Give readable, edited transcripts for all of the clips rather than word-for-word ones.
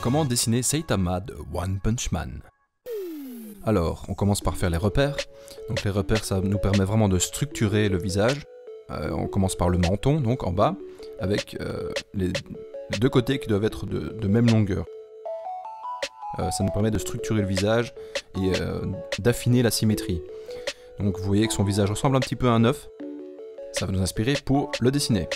Comment dessiner Saitama de One Punch Man? Alors, on commence par faire les repères. Donc les repères, ça nous permet vraiment de structurer le visage. On commence par le menton, donc en bas, avec les deux côtés qui doivent être de même longueur. Ça nous permet de structurer le visage et d'affiner la symétrie. Donc vous voyez que son visage ressemble un petit peu à un œuf. Ça va nous inspirer pour le dessiner.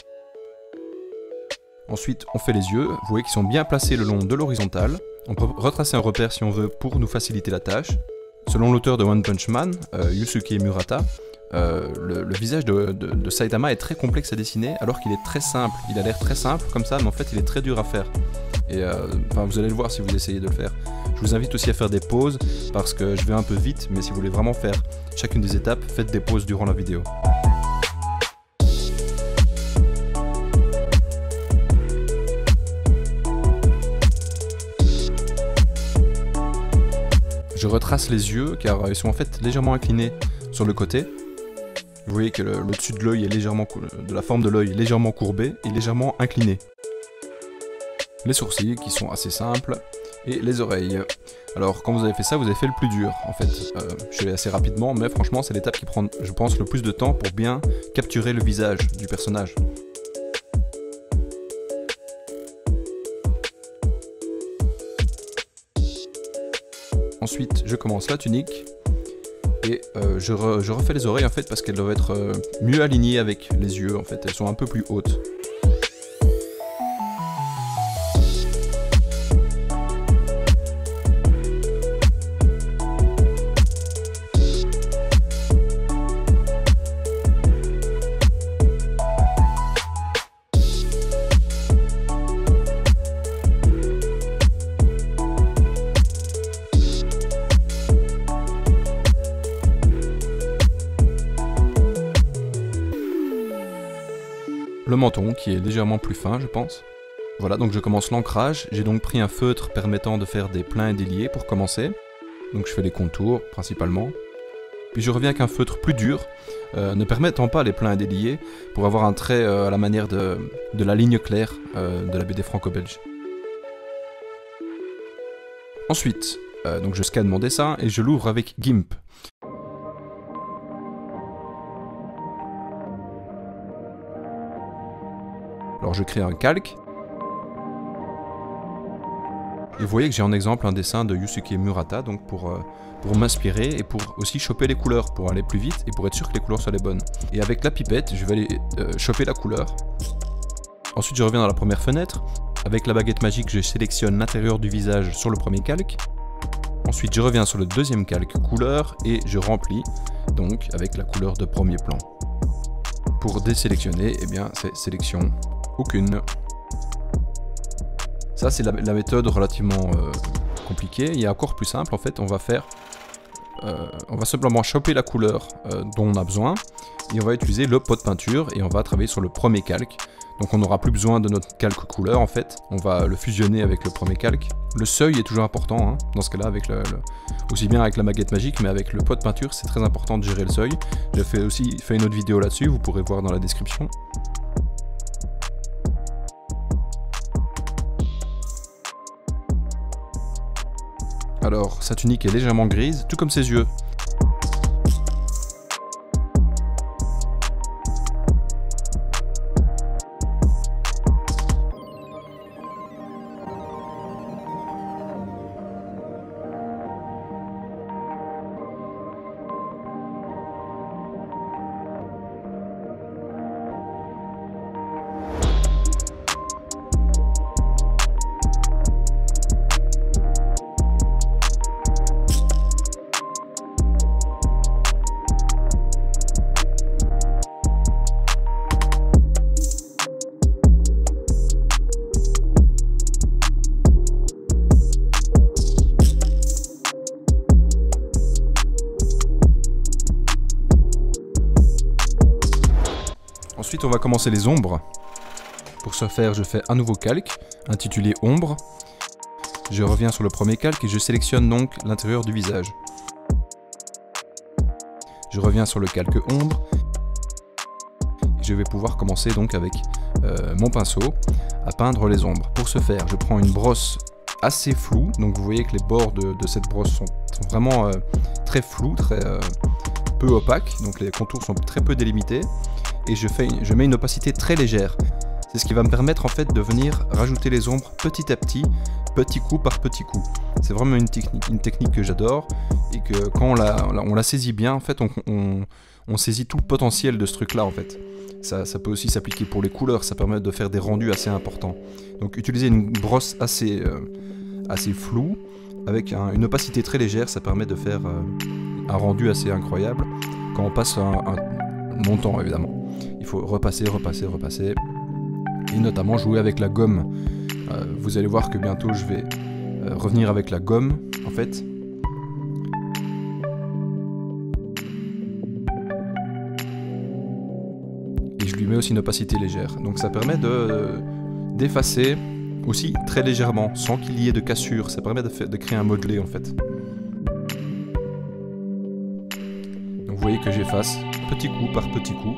Ensuite, on fait les yeux. Vous voyez qu'ils sont bien placés le long de l'horizontale. On peut retracer un repère si on veut pour nous faciliter la tâche. Selon l'auteur de One Punch Man, Yusuke Murata, le visage de Saitama est très complexe à dessiner alors qu'il est très simple. Il a l'air très simple comme ça, mais en fait il est très dur à faire. Et vous allez le voir si vous essayez de le faire. Je vous invite aussi à faire des pauses parce que je vais un peu vite, mais si vous voulez vraiment faire chacune des étapes, faites des pauses durant la vidéo. Je retrace les yeux car ils sont en fait légèrement inclinés sur le côté. Vous voyez que le dessus de l'œil est légèrement, de la forme de l'œil légèrement courbée et légèrement incliné. Les sourcils qui sont assez simples et les oreilles. Alors quand vous avez fait ça, vous avez fait le plus dur en fait. Je vais assez rapidement, mais franchement c'est l'étape qui prend, je pense, le plus de temps pour bien capturer le visage du personnage. Ensuite, je commence la tunique et je refais les oreilles en fait parce qu'elles doivent être mieux alignées avec les yeux en fait. Elles sont un peu plus hautes. Le menton qui est légèrement plus fin je pense. Voilà, donc je commence l'ancrage. J'ai donc pris un feutre permettant de faire des pleins et des liés pour commencer. Donc je fais les contours principalement. Puis je reviens avec un feutre plus dur, ne permettant pas les pleins et des liés, pour avoir un trait à la manière de la ligne claire de la BD franco-belge. Ensuite, donc je scanne mon dessin et je l'ouvre avec GIMP. Alors je crée un calque. Et vous voyez que j'ai en exemple un dessin de Yusuke Murata, donc pour m'inspirer et pour aussi choper les couleurs, pour aller plus vite et pour être sûr que les couleurs soient les bonnes. Et avec la pipette, je vais aller choper la couleur. Ensuite je reviens dans la première fenêtre. Avec la baguette magique, je sélectionne l'intérieur du visage sur le premier calque. Ensuite je reviens sur le deuxième calque couleur et je remplis, donc avec la couleur de premier plan. Pour désélectionner, eh bien c'est sélection aucune. Ça c'est la méthode relativement compliquée. Il y a encore plus simple en fait. On va simplement choper la couleur dont on a besoin et on va utiliser le pot de peinture et on va travailler sur le premier calque. Donc on n'aura plus besoin de notre calque couleur en fait. On va le fusionner avec le premier calque. Le seuil est toujours important hein, dans ce cas-là, avec aussi bien avec la baguette magique, mais avec le pot de peinture, c'est très important de gérer le seuil. J'ai aussi fait une autre vidéo là-dessus, vous pourrez voir dans la description. Alors, sa tunique est légèrement grise, tout comme ses yeux. Ensuite, on va commencer les ombres. Pour ce faire, je fais un nouveau calque, intitulé Ombre. Je reviens sur le premier calque et je sélectionne donc l'intérieur du visage. Je reviens sur le calque Ombre. Et je vais pouvoir commencer donc avec mon pinceau à peindre les ombres. Pour ce faire, je prends une brosse assez flou, donc vous voyez que les bords de cette brosse sont vraiment très flous, très peu opaques, donc les contours sont très peu délimités, et je mets une opacité très légère. C'est ce qui va me permettre en fait de venir rajouter les ombres petit à petit, petit coup par petit coup. C'est vraiment une technique que j'adore, et que quand on la saisit bien, en fait, on saisit tout le potentiel de ce truc-là en fait. Ça peut aussi s'appliquer pour les couleurs, ça permet de faire des rendus assez importants. Donc utiliser une brosse assez floue, avec une opacité très légère, ça permet de faire un rendu assez incroyable, quand on passe un montant évidemment. Il faut repasser, et notamment jouer avec la gomme. Vous allez voir que bientôt je vais revenir avec la gomme, en fait. Je lui mets aussi une opacité légère, donc ça permet d'effacer aussi très légèrement, sans qu'il y ait de cassure. Ça permet de créer un modelé en fait. Donc vous voyez que j'efface petit coup par petit coup.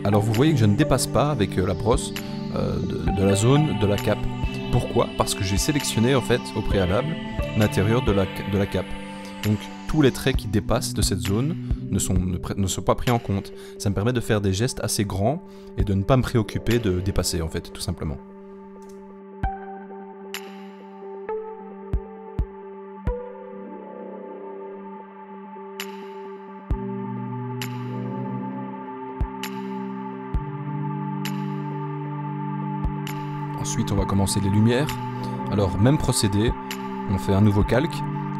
Alors vous voyez que je ne dépasse pas avec la brosse de la zone de la cape. Pourquoi? Parce que j'ai sélectionné en fait au préalable l'intérieur de la cape. Donc tous les traits qui dépassent de cette zone ne sont pas pris en compte. Ça me permet de faire des gestes assez grands et de ne pas me préoccuper de dépasser en fait, tout simplement. Ensuite, on va commencer les lumières. Alors, même procédé, on fait un nouveau calque,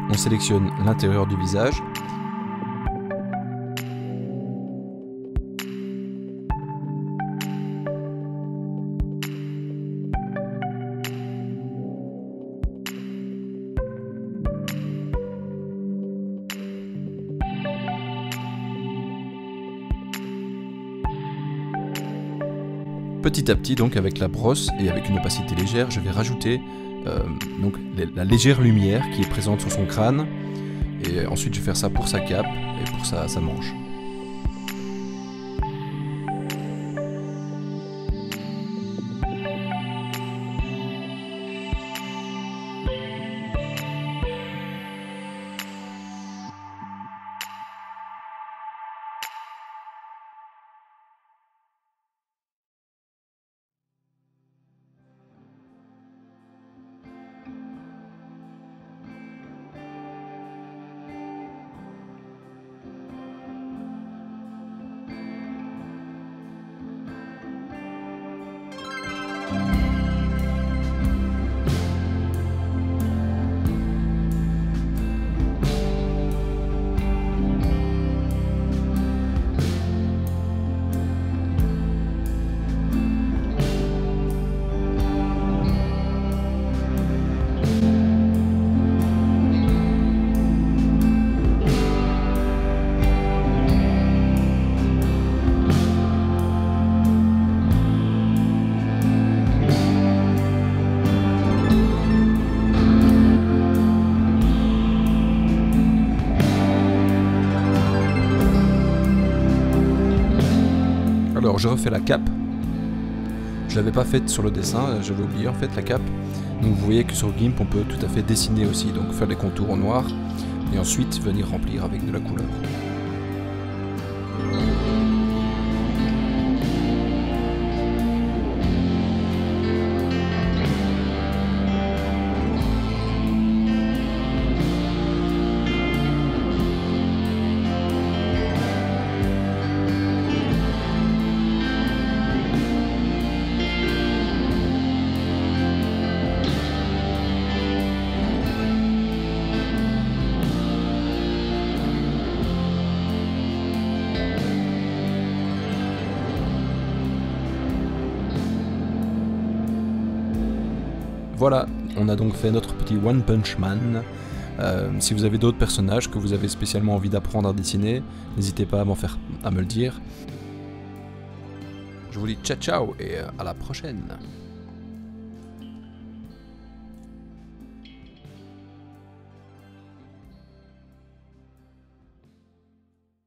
on sélectionne l'intérieur du visage. Petit à petit, donc avec la brosse et avec une opacité légère, je vais rajouter donc la légère lumière qui est présente sur son crâne. Et ensuite, je vais faire ça pour sa cape et pour sa manche. Alors je refais la cape. Je l'avais pas faite sur le dessin, j'avais oublié en fait la cape. Donc vous voyez que sur GIMP on peut tout à fait dessiner aussi, donc faire des contours en noir et ensuite venir remplir avec de la couleur. Voilà, on a donc fait notre petit One Punch Man. Si vous avez d'autres personnages que vous avez spécialement envie d'apprendre à dessiner, n'hésitez pas à me le dire. Je vous dis ciao ciao et à la prochaine.